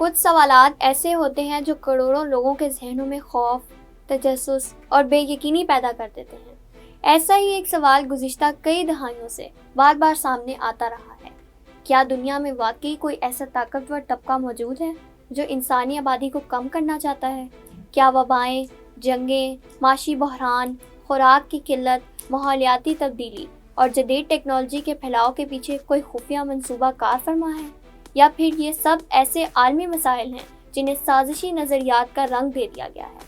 کچھ سوالات ایسے ہوتے ہیں جو کروڑوں لوگوں کے ذہنوں میں خوف، تجسس اور بے یقینی پیدا کر دیتے ہیں۔ ایسا ہی ایک سوال گزشتہ کئی دہائیوں سے بار بار سامنے آتا رہا ہے۔ کیا دنیا میں واقعی کوئی ایسا طاقتور طبقہ موجود ہے جو انسانی آبادی کو کم کرنا چاہتا ہے؟ کیا وبائیں، جنگیں، معاشی بحران، خوراک کی قلت، ماحولیاتی تبدیلی اور جدید ٹیکنالوجی کے پھیلاؤ کے پیچھے کوئی خفیہ منصوبہ کار فرما ہے؟ یا پھر یہ سب ایسے عالمی مسائل ہیں جنہیں سازشی نظریات کا رنگ دے دیا گیا ہے؟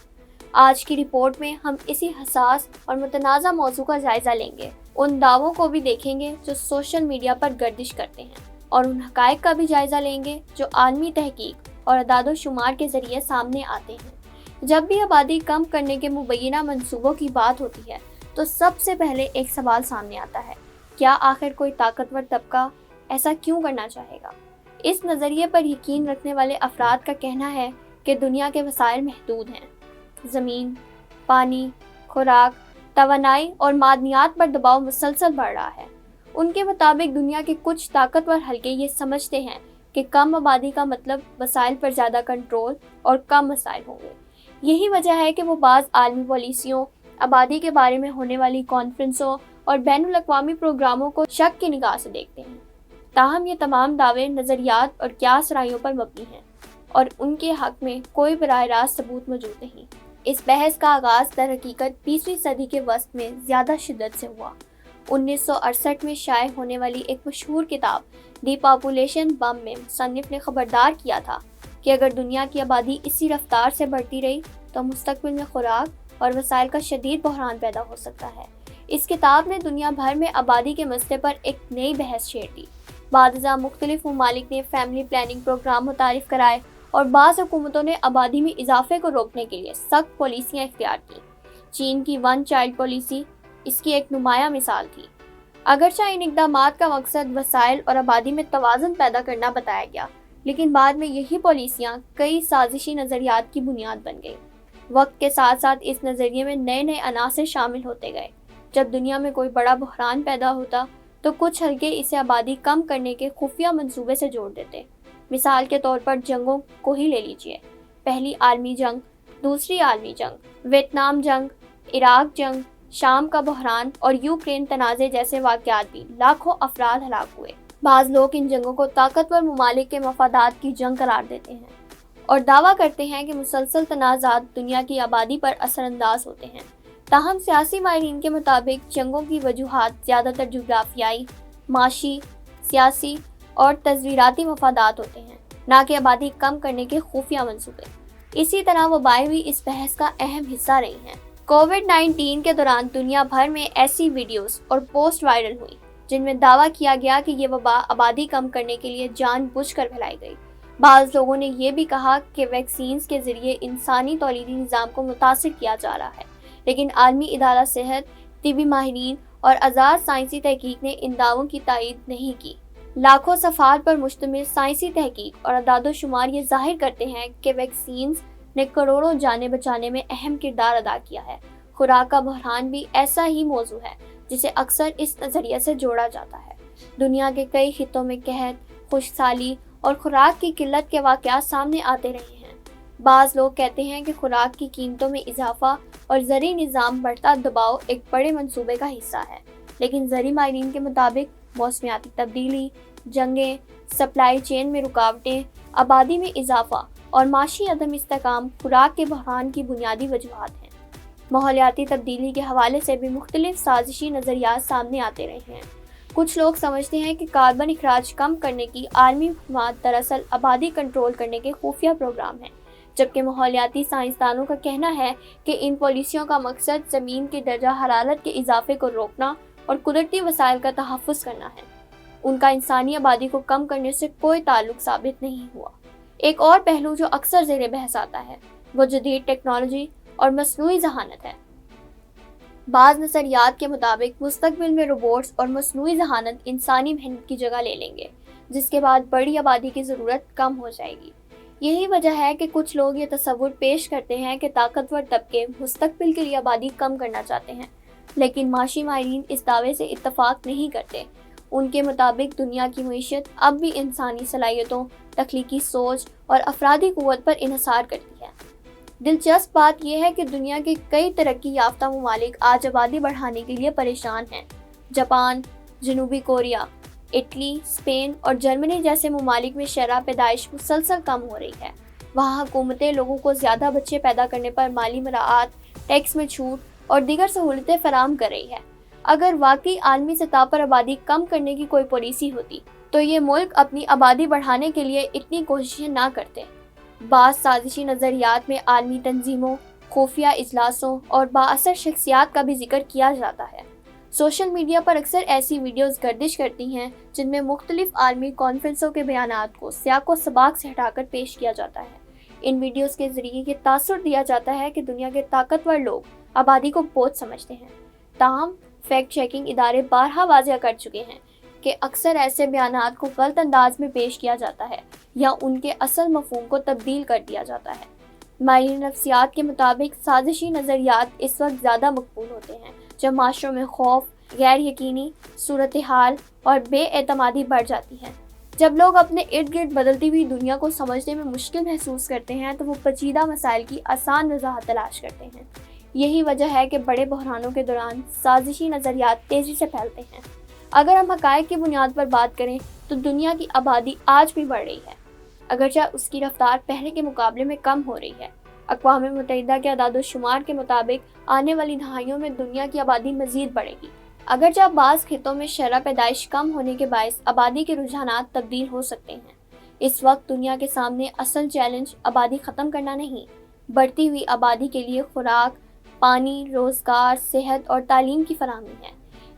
آج کی رپورٹ میں ہم اسی حساس اور متنازع موضوع کا جائزہ لیں گے، ان دعووں کو بھی دیکھیں گے جو سوشل میڈیا پر گردش کرتے ہیں، اور ان حقائق کا بھی جائزہ لیں گے جو عالمی تحقیق اور اعداد و شمار کے ذریعے سامنے آتے ہیں۔ جب بھی آبادی کم کرنے کے مبینہ منصوبوں کی بات ہوتی ہے تو سب سے پہلے ایک سوال سامنے آتا ہے: کیا آخر کوئی طاقتور طبقہ ایسا کیوں کرنا چاہے گا؟ اس نظریے پر یقین رکھنے والے افراد کا کہنا ہے کہ دنیا کے وسائل محدود ہیں۔ زمین، پانی، خوراک، توانائی اور معدنیات پر دباؤ مسلسل بڑھ رہا ہے۔ ان کے مطابق دنیا کے کچھ طاقتور حلقے یہ سمجھتے ہیں کہ کم آبادی کا مطلب وسائل پر زیادہ کنٹرول اور کم مسائل ہوں گے۔ یہی وجہ ہے کہ وہ بعض عالمی پالیسیوں، آبادی کے بارے میں ہونے والی کانفرنسوں اور بین الاقوامی پروگراموں کو شک کی نگاہ سے دیکھتے ہیں۔ تاہم یہ تمام دعوے نظریات اور قیاس رائیوں پر مبنی ہیں اور ان کے حق میں کوئی براہ راست ثبوت موجود نہیں۔ اس بحث کا آغاز در حقیقت 20ویں صدی کے وسط میں زیادہ شدت سے ہوا۔ 1968 میں شائع ہونے والی ایک مشہور کتاب دی پاپولیشن بم میں مصنف نے خبردار کیا تھا کہ اگر دنیا کی آبادی اسی رفتار سے بڑھتی رہی تو مستقبل میں خوراک اور وسائل کا شدید بحران پیدا ہو سکتا ہے۔ اس کتاب نے دنیا بھر میں آبادی کے مسئلے پر ایک نئی بحث چھیڑ دی۔ بعد ازاں مختلف ممالک نے فیملی پلاننگ پروگرام متعارف کرائے اور بعض حکومتوں نے آبادی میں اضافے کو روکنے کے لیے سخت پالیسیاں اختیار کیں۔ چین کی ون چائلڈ پالیسی اس کی ایک نمایاں مثال تھی۔ اگرچہ ان اقدامات کا مقصد وسائل اور آبادی میں توازن پیدا کرنا بتایا گیا، لیکن بعد میں یہی پالیسیاں کئی سازشی نظریات کی بنیاد بن گئیں۔ وقت کے ساتھ ساتھ اس نظریے میں نئے نئے عناصر شامل ہوتے گئے۔ جب دنیا میں کوئی بڑا بحران پیدا ہوتا تو کچھ حلقے اسے آبادی کم کرنے کے خفیہ منصوبے سے جوڑ دیتے۔ مثال کے طور پر جنگوں کو ہی لے لیجئے۔ پہلی عالمی جنگ، دوسری عالمی جنگ، ویتنام جنگ، عراق جنگ، شام کا بحران اور یوکرین تنازع جیسے واقعات بھی لاکھوں افراد ہلاک ہوئے۔ بعض لوگ ان جنگوں کو طاقتور ممالک کے مفادات کی جنگ قرار دیتے ہیں اور دعویٰ کرتے ہیں کہ مسلسل تنازعات دنیا کی آبادی پر اثر انداز ہوتے ہیں۔ تاہم سیاسی ماہرین کے مطابق جنگوں کی وجوہات زیادہ تر جغرافیائی، معاشی، سیاسی اور تصویراتی مفادات ہوتے ہیں، نہ کہ آبادی کم کرنے کے خفیہ منصوبے۔ اسی طرح وبائیں بھی اس بحث کا اہم حصہ رہی ہیں۔ کووڈ-19 کے دوران دنیا بھر میں ایسی ویڈیوز اور پوسٹ وائرل ہوئی جن میں دعویٰ کیا گیا کہ یہ وبا آبادی کم کرنے کے لیے جان بوجھ کر پھیلائی گئی۔ بعض لوگوں نے یہ بھی کہا کہ ویکسینز کے ذریعے انسانی تولیدی نظام کو متاثر کیا جا رہا ہے، لیکن عالمی ادارہ صحت، طبی ماہرین اور آزاد سائنسی تحقیق نے ان دعووں کی تائید نہیں کی۔ لاکھوں صفحات پر مشتمل سائنسی تحقیق اور اعداد و شمار یہ ظاہر کرتے ہیں کہ ویکسینز نے کروڑوں جانیں بچانے میں اہم کردار ادا کیا ہے۔ خوراک کا بحران بھی ایسا ہی موضوع ہے جسے اکثر اس نظریے سے جوڑا جاتا ہے۔ دنیا کے کئی خطوں میں قحط، خشک سالی اور خوراک کی قلت کے واقعات سامنے آتے رہے ہیں۔ بعض لوگ کہتے ہیں کہ خوراک کی قیمتوں میں اضافہ اور زرعی نظام بڑھتا دباؤ ایک بڑے منصوبے کا حصہ ہے، لیکن زرعی ماہرین کے مطابق موسمیاتی تبدیلی، جنگیں، سپلائی چین میں رکاوٹیں، آبادی میں اضافہ اور معاشی عدم استحکام خوراک کے بحران کی بنیادی وجوہات ہیں۔ ماحولیاتی تبدیلی کے حوالے سے بھی مختلف سازشی نظریات سامنے آتے رہے ہیں۔ کچھ لوگ سمجھتے ہیں کہ کاربن اخراج کم کرنے کی عالمی مہمات دراصل آبادی کنٹرول کرنے کے خفیہ پروگرام ہیں، جبکہ ماحولیاتی سائنسدانوں کا کہنا ہے کہ ان پالیسیوں کا مقصد زمین کے درجہ حرارت کے اضافے کو روکنا اور قدرتی وسائل کا تحفظ کرنا ہے۔ ان کا انسانی آبادی کو کم کرنے سے کوئی تعلق ثابت نہیں ہوا۔ ایک اور پہلو جو اکثر زیر بحث آتا ہے وہ جدید ٹیکنالوجی اور مصنوعی ذہانت ہے۔ بعض نظریات کے مطابق مستقبل میں روبوٹس اور مصنوعی ذہانت انسانی محنت کی جگہ لے لیں گے، جس کے بعد بڑی آبادی کی ضرورت کم ہو جائے گی۔ یہی وجہ ہے کہ کچھ لوگ یہ تصور پیش کرتے ہیں کہ طاقتور طبقے مستقبل کے لیے آبادی کم کرنا چاہتے ہیں، لیکن معاشی ماہرین اس دعوے سے اتفاق نہیں کرتے۔ ان کے مطابق دنیا کی معیشت اب بھی انسانی صلاحیتوں، تخلیقی سوچ اور افرادی قوت پر انحصار کرتی ہے۔ دلچسپ بات یہ ہے کہ دنیا کے کئی ترقی یافتہ ممالک آج آبادی بڑھانے کے لیے پریشان ہیں۔ جاپان، جنوبی کوریا، اٹلی، اسپین اور جرمنی جیسے ممالک میں شرح پیدائش مسلسل کم ہو رہی ہے۔ وہاں حکومتیں لوگوں کو زیادہ بچے پیدا کرنے پر مالی مراعات، ٹیکس میں چھوٹ اور دیگر سہولتیں فراہم کر رہی ہے۔ اگر واقعی عالمی سطح پر آبادی کم کرنے کی کوئی پالیسی ہوتی تو یہ ملک اپنی آبادی بڑھانے کے لیے اتنی کوششیں نہ کرتے۔ بعض سازشی نظریات میں عالمی تنظیموں، خفیہ اجلاسوں اور بااثر شخصیات کا بھی ذکر کیا جاتا ہے۔ سوشل میڈیا پر اکثر ایسی ویڈیوز گردش کرتی ہیں جن میں مختلف عالمی کانفرنسوں کے بیانات کو سیاق و سباق سے ہٹا کر پیش کیا جاتا ہے۔ ان ویڈیوز کے ذریعے یہ تاثر دیا جاتا ہے کہ دنیا کے طاقتور لوگ آبادی کو بوجھ سمجھتے ہیں۔ تاہم فیکٹ چیکنگ ادارے بارہا واضح کر چکے ہیں کہ اکثر ایسے بیانات کو غلط انداز میں پیش کیا جاتا ہے یا ان کے اصل مفہوم کو تبدیل کر دیا جاتا ہے۔ ماہرین نفسیات کے مطابق سازشی نظریات اس وقت زیادہ مقبول ہوتے ہیں جب معاشروں میں خوف، غیر یقینی صورتحال اور بے اعتمادی بڑھ جاتی ہے۔ جب لوگ اپنے ارد گرد بدلتی ہوئی دنیا کو سمجھنے میں مشکل محسوس کرتے ہیں تو وہ پیچیدہ مسائل کی آسان وضاحت تلاش کرتے ہیں۔ یہی وجہ ہے کہ بڑے بحرانوں کے دوران سازشی نظریات تیزی سے پھیلتے ہیں۔ اگر ہم حقائق کی بنیاد پر بات کریں تو دنیا کی آبادی آج بھی بڑھ رہی ہے، اگرچہ اس کی رفتار پہلے کے مقابلے میں کم ہو رہی ہے۔ اقوام متحدہ کے اعداد و شمار کے مطابق آنے والی دہائیوں میں دنیا کی آبادی مزید بڑھے گی۔ اگرچہ بعض خطوں میں شرح پیدائش کم ہونے کے باعث آبادی کے رجحانات تبدیل ہو سکتے ہیں، اس وقت دنیا کے سامنے اصل چیلنج آبادی ختم کرنا نہیں، بڑھتی ہوئی آبادی کے لیے خوراک، پانی، روزگار، صحت اور تعلیم کی فراہمی ہے۔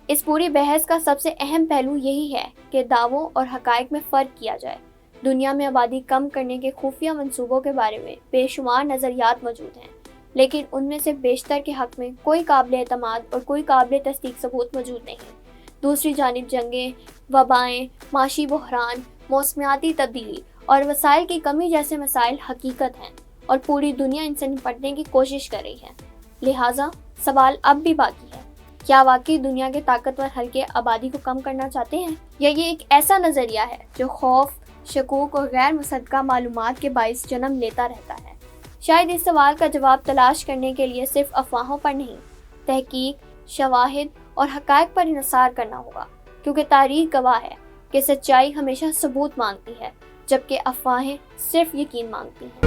اس پوری بحث کا سب سے اہم پہلو یہی ہے کہ دعووں اور حقائق میں فرق کیا جائے۔ دنیا میں آبادی کم کرنے کے خفیہ منصوبوں کے بارے میں بے شمار نظریات موجود ہیں، لیکن ان میں سے بیشتر کے حق میں کوئی قابل اعتماد اور کوئی قابل تصدیق ثبوت موجود نہیں۔ دوسری جانب جنگیں، وبائیں، معاشی بحران، موسمیاتی تبدیلی اور وسائل کی کمی جیسے مسائل حقیقت ہیں اور پوری دنیا ان سے نپٹنے کی کوشش کر رہی ہے۔ لہٰذا سوال اب بھی باقی ہے، کیا واقعی دنیا کے طاقتور حلقے آبادی کو کم کرنا چاہتے ہیں، یا یہ ایک ایسا نظریہ ہے جو خوف، شکوک اور غیر مصدقہ معلومات کے باعث جنم لیتا رہتا ہے؟ شاید اس سوال کا جواب تلاش کرنے کے لیے صرف افواہوں پر نہیں، تحقیق، شواہد اور حقائق پر انحصار کرنا ہوگا، کیونکہ تاریخ گواہ ہے کہ سچائی ہمیشہ ثبوت مانگتی ہے، جبکہ افواہیں صرف یقین مانگتی ہیں۔